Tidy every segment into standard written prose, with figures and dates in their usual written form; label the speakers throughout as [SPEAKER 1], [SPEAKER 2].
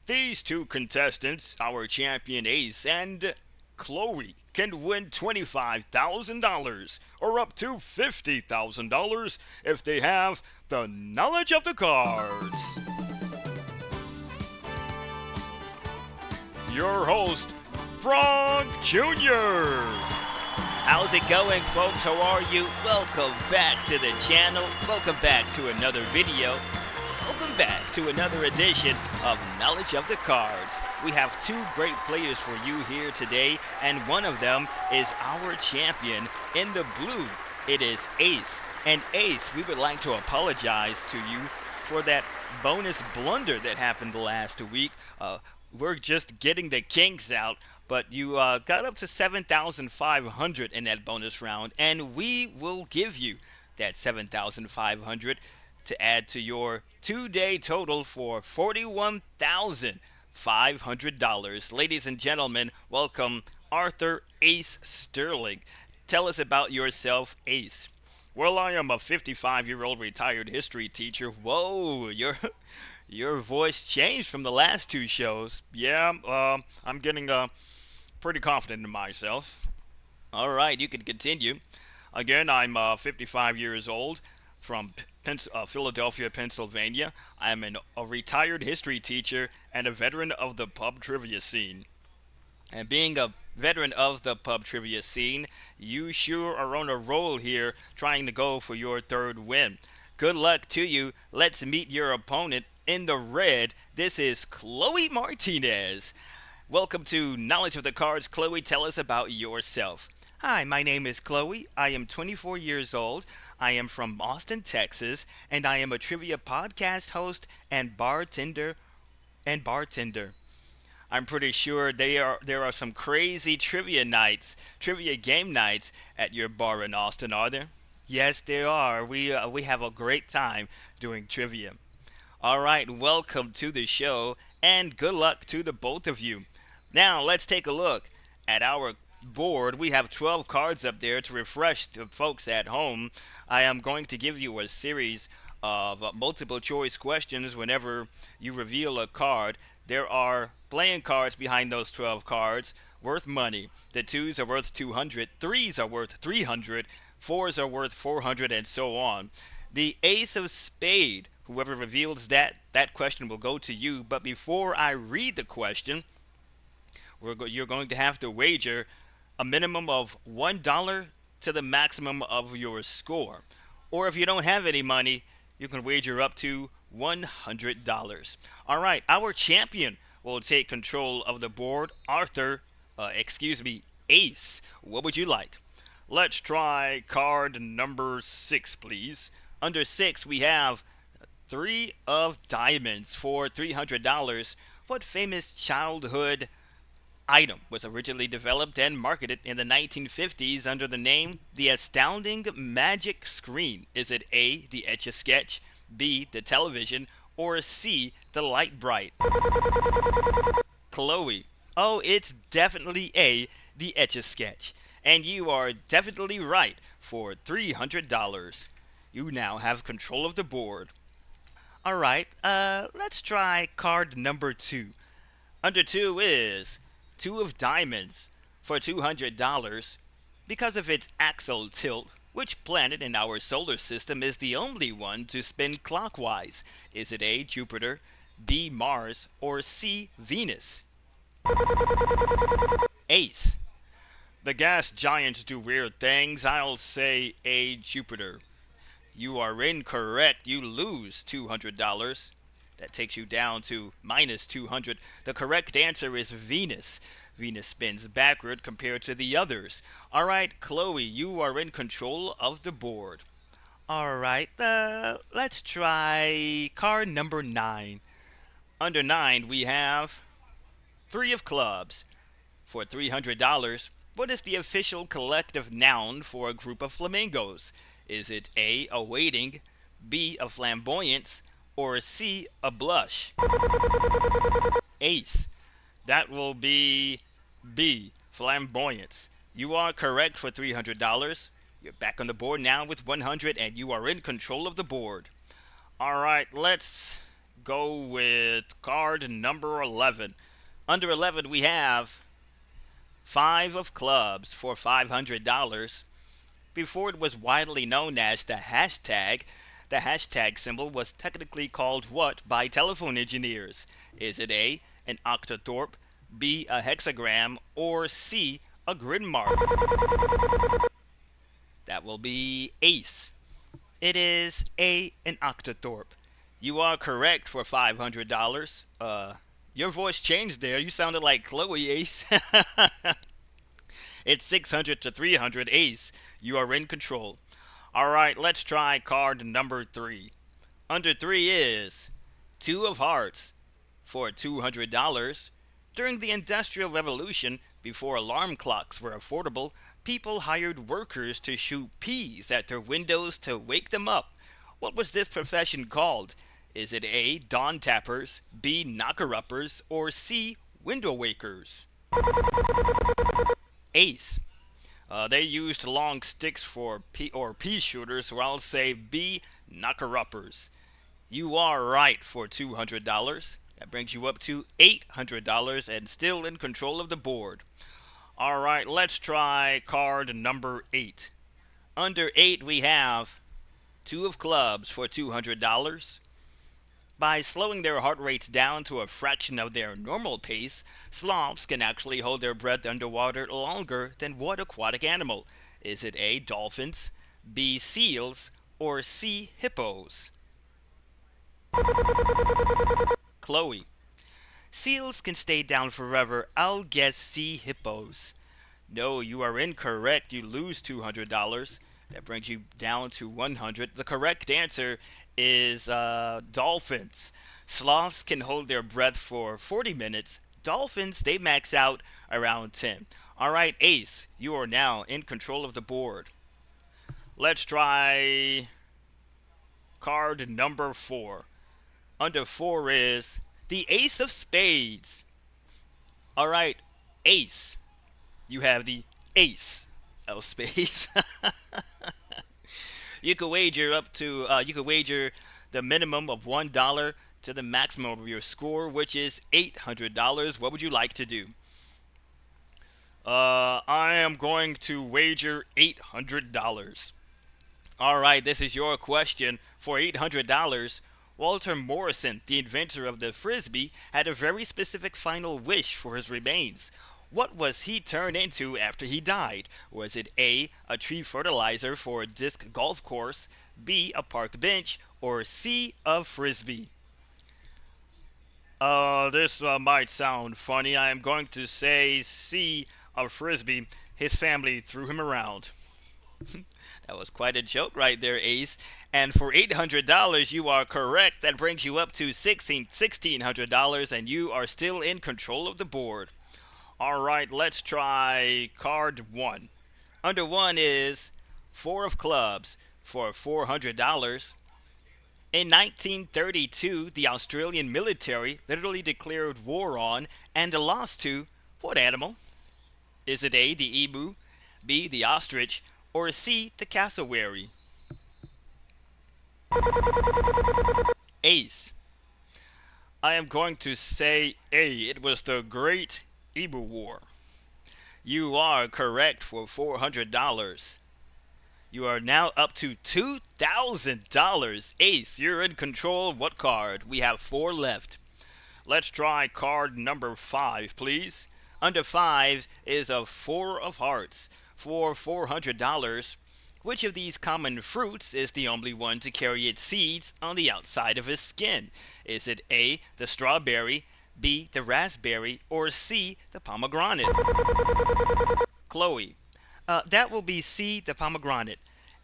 [SPEAKER 1] These two contestants, our champion Ace and Chloe, can win $25,000 or up to $50,000 if they have the knowledge of the cards. Your host, Frog Jr.
[SPEAKER 2] How's it going, folks? How are you? Welcome back to the channel. Welcome back to another video. Welcome back to another edition of Knowledge of the Cards. We have two great players for you here today, and one of them is our champion in the blue. It is Ace. And Ace, we would like to apologize to you for that bonus blunder that happened last week. We're just getting the kinks out, but you got up to 7,500 in that bonus round, and we will give you that 7,500 to add to your two-day total for $41,500. Ladies and gentlemen, welcome Arthur Ace Sterling. Tell us about yourself, Ace.
[SPEAKER 1] Well, I am a 55-year-old retired history teacher.
[SPEAKER 2] Whoa, your voice changed from the last two shows.
[SPEAKER 1] Yeah, I'm getting pretty confident in myself.
[SPEAKER 2] All right, you can continue.
[SPEAKER 1] Again, I'm 55 years old from Philadelphia, Pennsylvania. I'm a retired history teacher and a veteran of the pub trivia scene.
[SPEAKER 2] And being a veteran of the pub trivia scene, you sure are on a roll here trying to go for your third win. Good luck to you. Let's meet your opponent in the red. This is Chloe Martinez. Welcome to Knowledge of the Cards. Chloe, tell us about yourself.
[SPEAKER 3] Hi, my name is Chloe. I am 24 years old. I am from Austin, Texas, and I am a trivia podcast host and bartender.
[SPEAKER 2] I'm pretty sure there are some crazy trivia game nights at your bar in Austin, are there?
[SPEAKER 3] Yes, there are. We have a great time doing trivia.
[SPEAKER 2] All right, welcome to the show, and good luck to the both of you. Now, let's take a look at our board. We have 12 cards up there to refresh the folks at home. I am going to give you a series of multiple choice questions whenever you reveal a card. There are playing cards behind those 12 cards worth money. The 2s are worth 200, 3s are worth 300, 4s are worth 400, and so on. The Ace of Spade, whoever reveals that question will go to you. But before I read the question, you're going to have to wager a minimum of $1 to the maximum of your score. Or if you don't have any money, you can wager up to $100. All right, our champion will take control of the board. Ace. What would you like?
[SPEAKER 1] Let's try card number 6, please.
[SPEAKER 2] Under 6, we have 3 of diamonds for $300. What famous childhood item was originally developed and marketed in the 1950s under the name The Astounding Magic Screen? Is it A, the Etch-a-Sketch, B, the television, or C, the Light Bright?
[SPEAKER 3] Chloe. Oh, it's definitely A, the Etch-a-Sketch.
[SPEAKER 2] And you are definitely right for $300. You now have control of the board.
[SPEAKER 3] All right, let's try card number 2.
[SPEAKER 2] Under 2 is 2 of diamonds for $200. Because of its axial tilt, which planet in our solar system is the only one to spin clockwise? Is it A, Jupiter, B, Mars, or C, Venus? Ace.
[SPEAKER 1] The gas giants do weird things. I'll say A, Jupiter.
[SPEAKER 2] You are incorrect. You lose $200. That takes you down to minus 200. The correct answer is Venus. Venus spins backward compared to the others. All right, Chloe, you are in control of the board.
[SPEAKER 3] All right, let's try card number 9.
[SPEAKER 2] Under 9, we have 3 of clubs. For $300, what is the official collective noun for a group of flamingos? Is it A, a waiting, B, a flamboyance, or C, a blush? Ace.
[SPEAKER 1] That will be B, flamboyance.
[SPEAKER 2] You are correct for $300. You're back on the board now with 100, and you are in control of the board.
[SPEAKER 1] All right, let's go with card number 11. Under 11, we have five of clubs for $500. Before it was widely known as the hashtag symbol was technically called what by telephone engineers? Is it A, an octothorpe, B, a hexagram, or C, a grid mark? That will be ace.
[SPEAKER 3] It is A, an octothorpe.
[SPEAKER 1] You are correct for $500. Your voice changed there. You sounded like Chloe Ace. It's 600 to 300 Ace. You are in control. All right, let's try card number 3. Under 3 is two of hearts for $200. During the Industrial Revolution, before alarm clocks were affordable, people hired workers to shoot peas at their windows to wake them up. What was this profession called? Is it A, dawn tappers, B, knocker uppers, or C, window wakers? Ace. They used long sticks for pea shooters, so I'll say B, knocker uppers. You are right for $200. That brings you up to $800 and still in control of the board. All right, let's try card number 8. Under 8, we have two of clubs for $200. By slowing their heart rates down to a fraction of their normal pace, sloths can actually hold their breath underwater longer than what aquatic animal? Is it A, dolphins, B, seals, or C, hippos? Chloe.
[SPEAKER 3] Seals can stay down forever. I'll guess C, hippos.
[SPEAKER 1] No, you are incorrect. You lose $200. That brings you down to 100. The correct answer is dolphins. Sloths can hold their breath for 40 minutes. Dolphins, they max out around 10. All right, Ace, you are now in control of the board. Let's try card number 4. Under 4 is the Ace of Spades. All right, Ace, you have the Ace of Spades. You could wager the minimum of $1 to the maximum of your score, which is $800. What would you like to do? I am going to wager $800. All right, this is your question. For $800, Walter Morrison, the inventor of the frisbee, had a very specific final wish for his remains. What was he turned into after he died? Was it A, a tree fertilizer for a disc golf course, B, a park bench, or C, a frisbee? This might sound funny. I am going to say C, a frisbee. His family threw him around. That was quite a joke right there, Ace. And for $800, you are correct. That brings you up to $1,600, and you are still in control of the board. All right, let's try card 1. Under 1 is 4 of clubs for $400. In 1932, the Australian military literally declared war on and lost to what animal? Is it A, the emu, B, the ostrich, or C, the cassowary? Ace. I am going to say A. It was the Great Emu War. You are correct for $400. You are now up to $2,000. Ace, you're in control. What card? We have 4 left. Let's try card number 5, please. Under 5 is a 4 of hearts for $400. Which of these common fruits is the only one to carry its seeds on the outside of its skin? Is it A, the strawberry, B, the raspberry, or C, the pomegranate? Chloe.
[SPEAKER 3] That will be C, the pomegranate.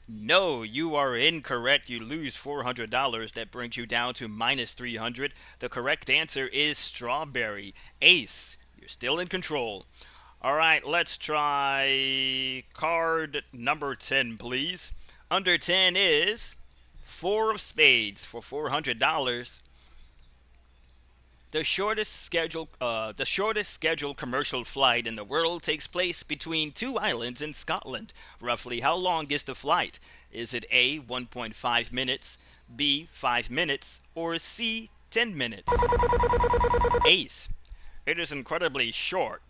[SPEAKER 1] No, you are incorrect. You lose $400. That brings you down to minus 300. The correct answer is strawberry. Ace, you're still in control. All right, let's try card number 10, please. Under 10 is 4 of spades for $400. The shortest scheduled commercial flight in the world takes place between 2 islands in Scotland. Roughly how long is the flight? Is it A, 1.5 minutes, B, 5 minutes, or C,
[SPEAKER 2] 10 minutes. Ace. It is incredibly short.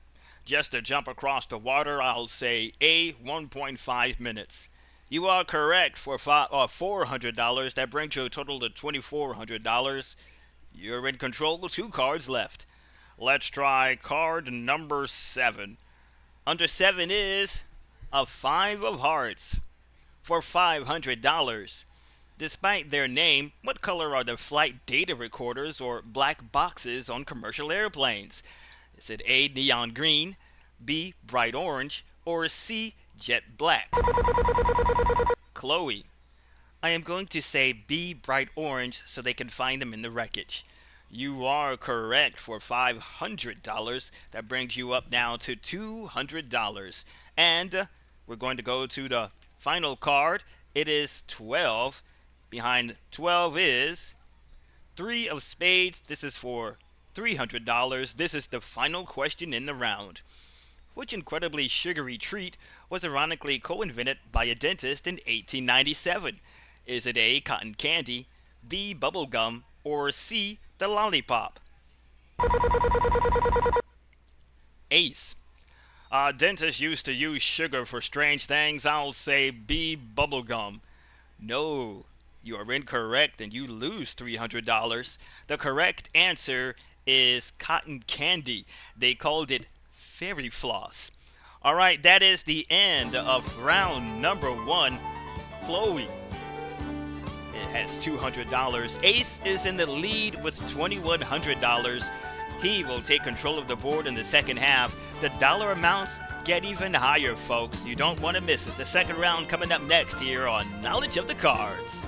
[SPEAKER 2] Just to jump across the water, I'll say A, 1.5 minutes. You are correct for $400. That brings your total to $2,400. You're in control. Two cards left. Let's try card number 7. Under 7 is a 5 of hearts for $500. Despite their name, what color are the flight data recorders or black boxes on commercial airplanes? Is it A, neon green, B, bright orange, or C, jet black? Chloe. I am going to say B, bright orange, so they can find them in the wreckage. You are correct for $500. That brings you up now to $200. And we're going to go to the final card. It is 12. Behind 12 is 3 of spades. This is for $300. This is the final question in the round. Which incredibly sugary treat was ironically co-invented by a dentist in 1897? Is it A, cotton candy, B, bubble gum, or C, the lollipop? Ace. Dentists used to use sugar for strange things. I'll say B, bubble gum. No, you are incorrect and you lose $300. The correct answer is cotton candy. They called it fairy floss. All right, that is the end of round number 1. Chloe, it has $200. Ace is in the lead with $2,100. He will take control of the board in the second half. The dollar amounts get even higher, folks. You don't want to miss it. The second round coming up next here on Knowledge of the Cards.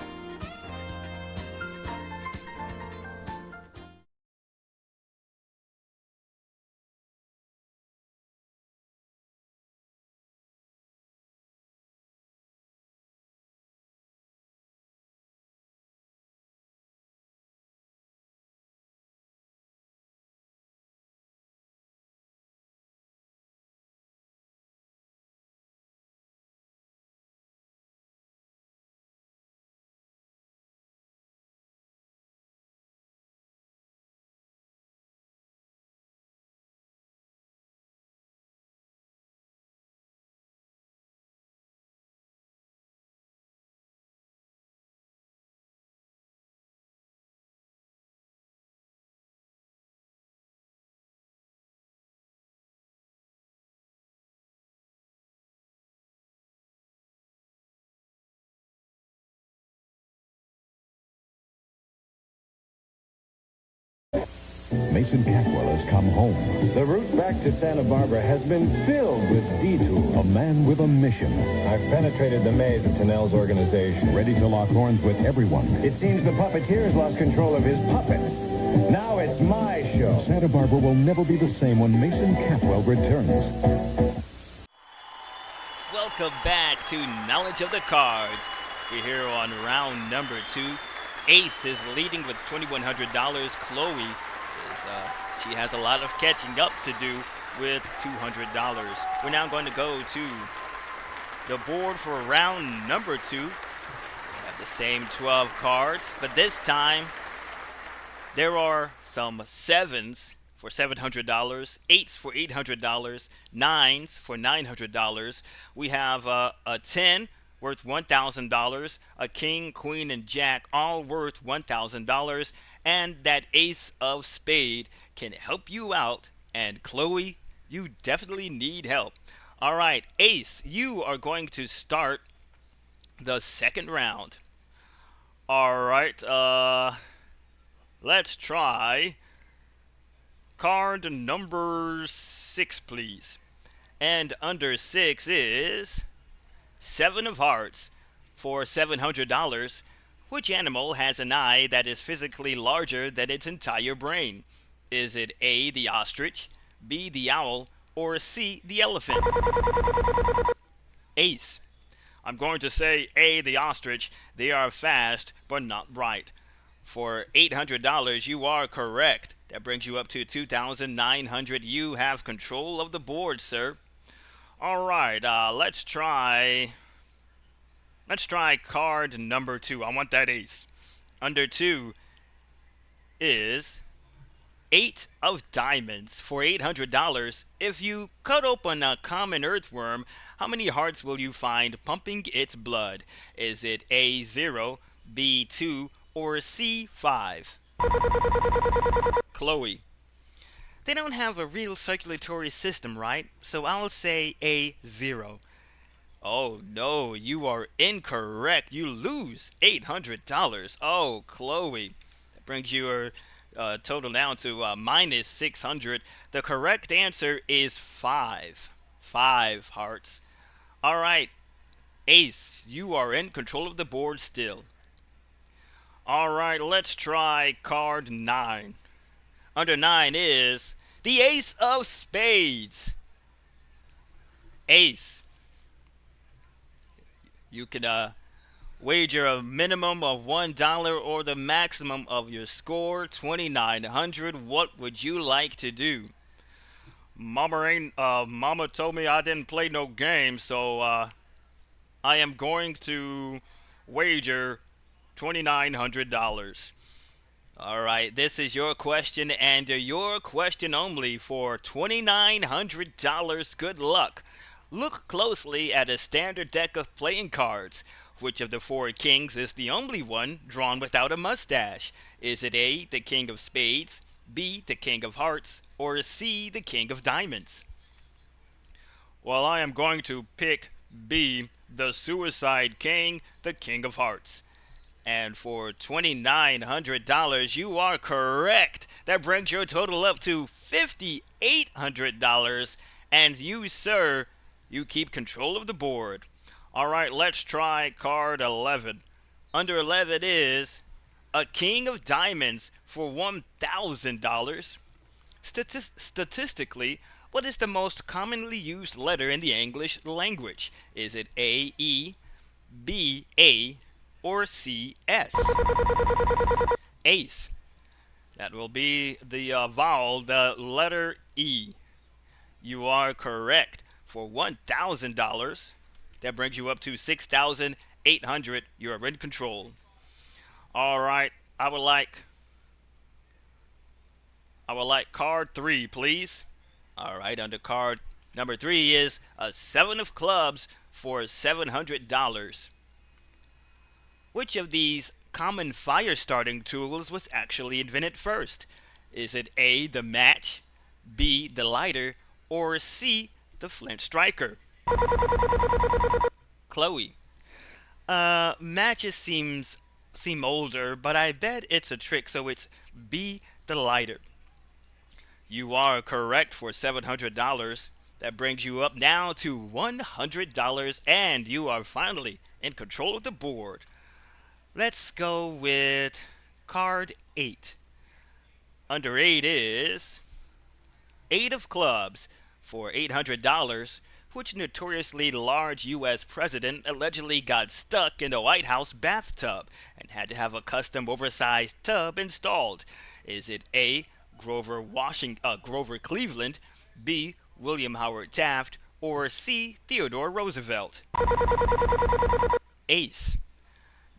[SPEAKER 4] Mason Catwell has come home.
[SPEAKER 5] The route back to Santa Barbara has been filled with detours.
[SPEAKER 4] A man with a mission.
[SPEAKER 5] I've penetrated the maze of Tennell's organization.
[SPEAKER 4] Ready to lock horns with everyone.
[SPEAKER 5] It seems the puppeteer's lost control of his puppets. Now it's my show.
[SPEAKER 4] Santa Barbara will never be the same when Mason Catwell returns.
[SPEAKER 2] Welcome back to Knowledge of the Cards. We're here on round number 2. Ace is leading with $2,100. Chloe she has a lot of catching up to do with $200. We're now going to go to the board for round number 2. We have the same 12 cards, but this time there are some 7s for $700, 8s for $800, 9s for $900. We have a 10 worth $1,000, a king, queen, and jack, all worth $1,000, and that ace of spade can help you out. And Chloe, you definitely need help. All right, Ace, you are going to start the second round. All right, let's try card number 6, please. And under 6 is 7 of hearts for $700. Which animal has an eye that is physically larger than its entire brain? Is it A, the ostrich, B, the owl, or C, the elephant? Ace. I'm going to say A, the ostrich. They are fast, but not bright. For $800, you are correct. That brings you up to $2,900. You have control of the board, sir. All right, let's try card number 2. I want that ace. Under 2, is eight of diamonds for $800. If you cut open a common earthworm, how many hearts will you find pumping its blood? Is it A 0, B 2, or C 5? Chloe. They don't have a real circulatory system, right? So I'll say A 0. Oh no, you are incorrect. You lose $800. Oh, Chloe. That brings your total down to minus 600. The correct answer is 5. 5 hearts. All right, Ace, you are in control of the board still. All right, let's try card 9. Under 9 is the Ace of Spades. Ace, you can wager a minimum of $1 or the maximum of your score, 2,900. What would you like to do? Mama told me I didn't play no games, so I am going to wager $2,900. All right, this is your question and your question only for $2,900. Good luck. Look closely at a standard deck of playing cards. Which of the four kings is the only one drawn without a mustache? Is it A, the king of spades, B, the king of hearts, or C, the king of diamonds? Well, I am going to pick B, the suicide king, the king of hearts. And for $2,900, you are correct. That brings your total up to $5,800. And you, sir, you keep control of the board. All right, let's try card 11. Under 11 is a king of diamonds for $1,000. Statistically, what is the most commonly used letter in the English language? Is it A, E, B, A, or C, S? Ace. That will be the vowel, the letter E. You are correct. For $1,000, that brings you up to 6,800. You are in control. All right. I would like card 3, please. All right. Under card number 3 is a 7 of clubs for $700. Which of these common fire starting tools was actually invented first? Is it A, the match, B, the lighter, or C, the flint striker? Chloe. Matches seem older, but I bet it's a trick, so it's B, the lighter. You are correct for $700. That brings you up now to $100, and you are finally in control of the board. Let's go with card 8. Under 8 is 8 of clubs for $800, which notoriously large U.S. president allegedly got stuck in the White House bathtub and had to have a custom oversized tub installed. Is it A, Grover Cleveland, B, William Howard Taft, or C, Theodore Roosevelt? Ace.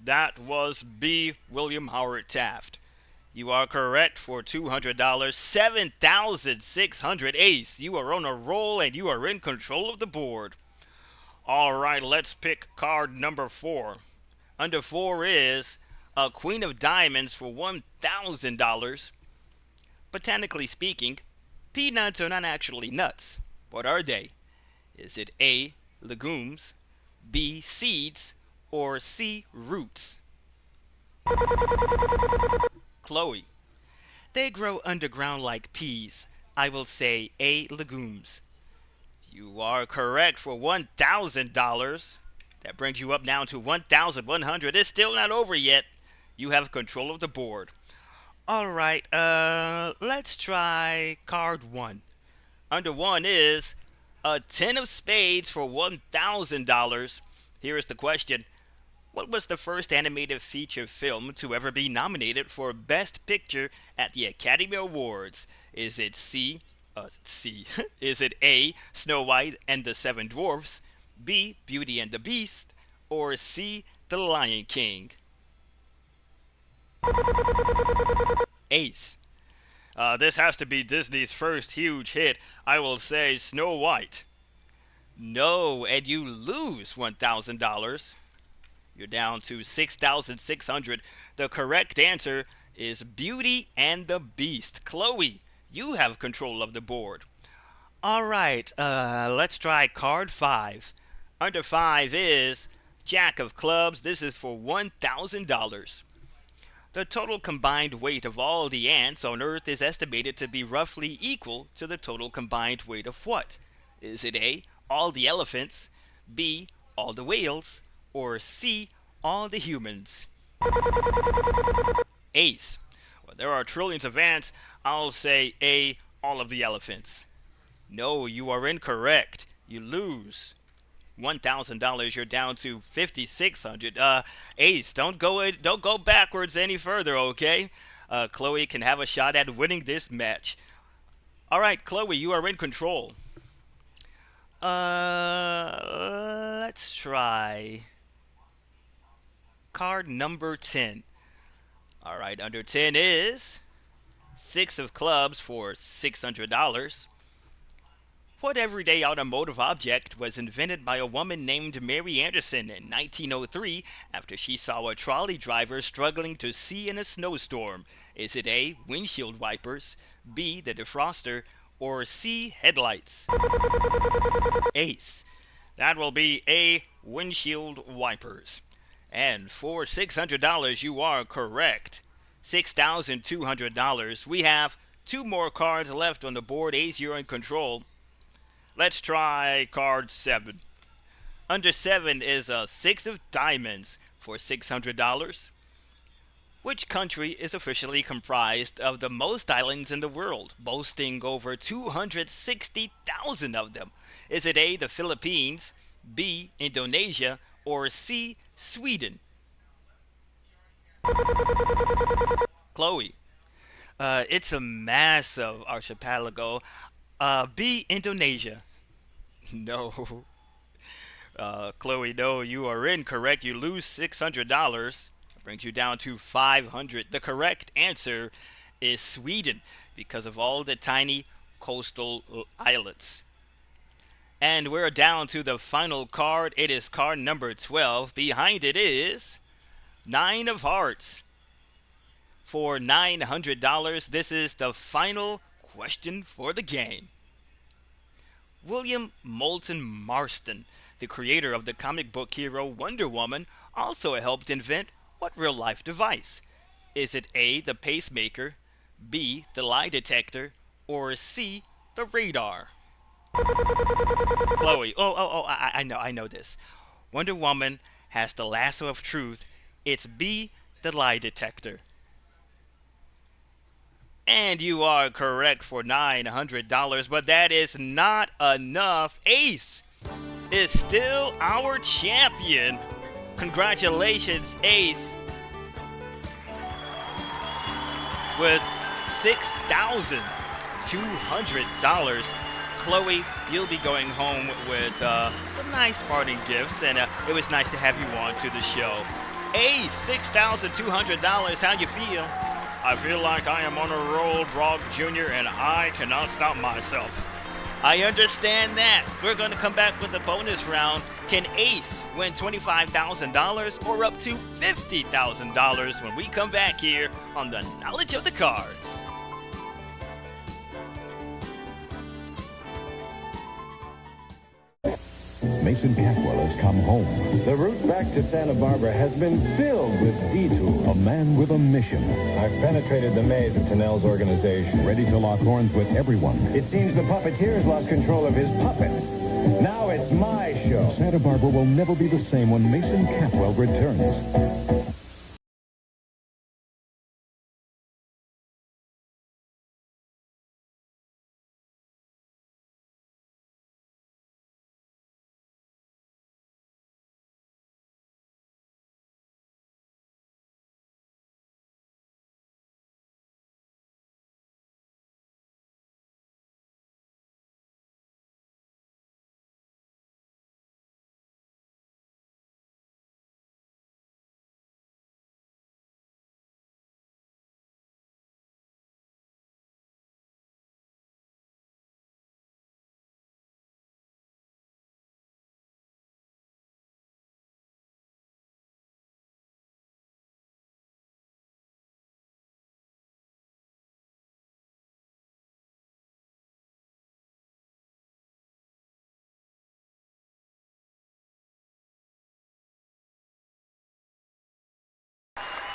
[SPEAKER 2] That was B, William Howard Taft. You are correct for $200, 7,600. Ace, you are on a roll and you are in control of the board. All right, let's pick card number 4. Under 4 is a queen of diamonds for $1,000. Botanically speaking, peanuts are not actually nuts. What are they? Is it A, legumes, B, seeds, or C, roots? Chloe. They grow underground like peas. I will say A, legumes. You are correct for $1,000. That brings you up now to 1,100. It's still not over yet. You have control of the board. All right, let's try card 1. Under 1 is a 10 of spades for $1,000. Here is the question. What was the first animated feature film to ever be nominated for Best Picture at the Academy Awards? Is it C? Is it A, Snow White and the Seven Dwarfs, B, Beauty and the Beast, or C, The Lion King?
[SPEAKER 1] Ace. This has to be Disney's first huge hit. I will say Snow White.
[SPEAKER 2] No, and you lose $1,000. You're down to 6,600. The correct answer is Beauty and the Beast. Chloe, you have control of the board. All right, let's try card 5. Under 5 is Jack of Clubs. This is for $1,000. The total combined weight of all the ants on Earth is estimated to be roughly equal to the total combined weight of what? Is it A, all the elephants, B, all the whales, or C, all the humans?
[SPEAKER 1] Ace. Well, there are trillions of ants. I'll say A, all of the elephants.
[SPEAKER 2] No, you are incorrect. You lose $1,000. You're down to 5,600. Ace, don't go backwards any further, okay? Chloe can have a shot at winning this match. All right, Chloe, you are in control. Let's try card number 10. All right, under 10 is Six of Clubs for $600. What everyday automotive object was invented by a woman named Mary Anderson in 1903 after she saw a trolley driver struggling to see in a snowstorm? Is it A, windshield wipers, B, the defroster, or C, headlights?
[SPEAKER 1] Ace. That will be A, windshield wipers.
[SPEAKER 2] And for $600, you are correct. $6,200. We have two more cards left on the board. Ace, you're in control.
[SPEAKER 1] Let's try card 7.
[SPEAKER 2] Under 7 is a 6 of diamonds for $600. Which country is officially comprised of the most islands in the world, boasting over 260,000 of them? Is it A, the Philippines, B, Indonesia, or C, Sweden? Chloe. It's a massive archipelago. B, Indonesia.
[SPEAKER 1] No. Chloe, no, you are incorrect. You lose $600.
[SPEAKER 2] Brings you down to 500. The correct answer is Sweden because of all the tiny coastal islets. And we're down to the final card. It is card number 12. Behind it is Nine of Hearts for $900. This is the final question for the game. William Moulton Marston, the creator of the comic book hero Wonder Woman, also helped invent what real life device? Is it A, the pacemaker, B, the lie detector, or C, the radar? Chloe, I know this. Wonder Woman has the lasso of truth. It's B, the lie detector. And you are correct for $900, but that is not enough. Ace is still our champion. Congratulations, Ace, with $6,200. Chloe, you'll be going home with some nice parting gifts, and it was nice to have you on to the show. Ace, $6,200. How you feel?
[SPEAKER 1] I feel like I am on a roll, Brock Jr., and I cannot stop myself.
[SPEAKER 2] I understand that. We're going to come back with a bonus round. Can Ace win $25,000 or up to $50,000 when we come back here on the Knowledge of the Cards?
[SPEAKER 4] Mason Catwell has come home.
[SPEAKER 5] The route back to Santa Barbara has been filled with detours.
[SPEAKER 4] A man with a mission.
[SPEAKER 5] I've penetrated the maze of Tennell's organization.
[SPEAKER 4] Ready to lock horns with everyone.
[SPEAKER 5] It seems the puppeteer's lost control of his puppets. Now it's my show.
[SPEAKER 4] Santa Barbara will never be the same when Mason Catwell returns.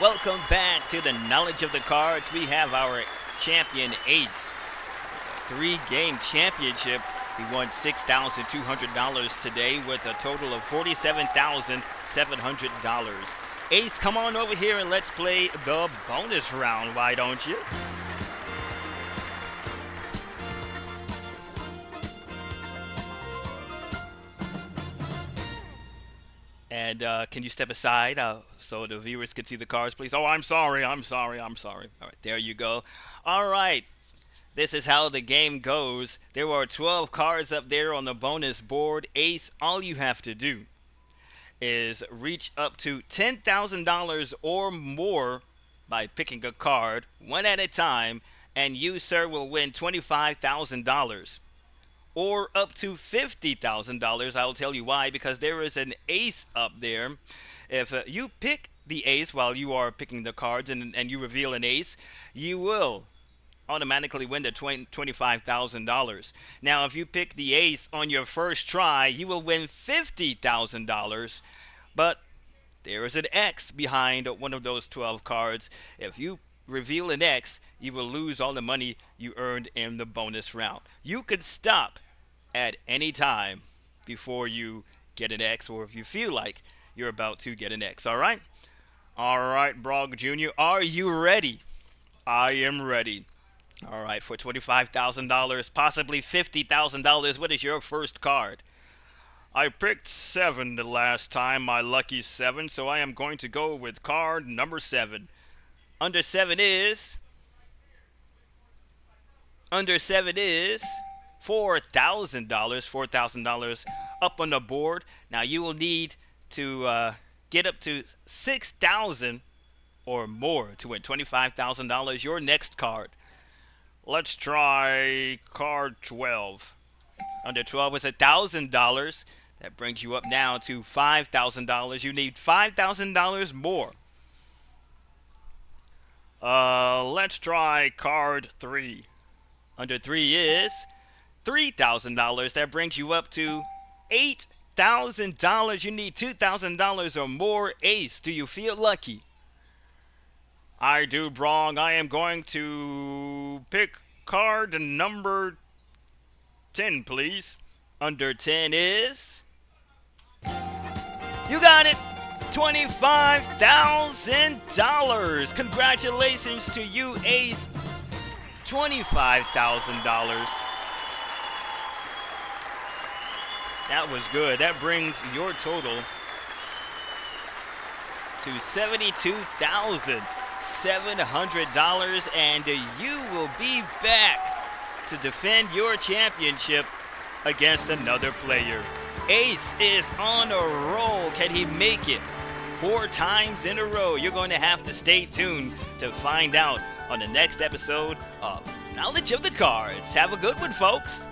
[SPEAKER 2] Welcome back to the Knowledge of the Cards. We have our champion Ace, 3-game championship. He won $6,200 today with a total of $47,700. Ace, come on over here and let's play the bonus round, why don't you? And can you step aside so the viewers can see the cards, please? Oh, I'm sorry. All right, there you go. All right. This is how the game goes. There are 12 cards up there on the bonus board. Ace, all you have to do is reach up to $10,000 or more by picking a card one at a time, and you, sir, will win $25,000. Or up to $50,000. I'll tell you why, because there is an ace up there. If you pick the ace while you are picking the cards and you reveal an ace, you will automatically win the $25,000. Now, if you pick the ace on your first try, you will win $50,000. But there is an X behind one of those 12 cards. If you reveal an X, you will lose all the money you earned in the bonus round. You could stop at any time before you get an X, or if you feel like you're about to get an X. All right? All right, Brog Jr., are you ready? I am ready. All right, for $25,000, possibly $50,000, what is your first card? I picked 7 the last time, my lucky 7, so I am going to go with card number 7. Under 7 is $4,000. $4,000 up on the board. Now you will need to get up to $6,000 or more to win $25,000. Your next card. Let's try card 12. Under 12 is $1,000. That brings you up now to $5,000. You need $5,000 more. Let's try card 3. Under 3 is $3,000. That brings you up to $8,000. You need $2,000 or more. Ace, do you feel lucky? I do, Brong. I am going to pick card number 10, please. Under 10 is... You got it! $25,000. Congratulations to you, Ace. $25,000. That was good. That brings your total to $72,700, and you will be back to defend your championship against another player. Ace is on a roll. Can he make it 4 times in a row? You're going to have to stay tuned to find out on the next episode of Knowledge of the Cards. Have a good one, folks.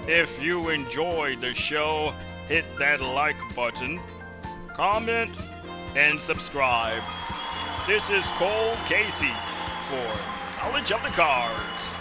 [SPEAKER 1] If you enjoyed the show, hit that like button, comment, and subscribe. This is Cole Casey for Knowledge of the Cards.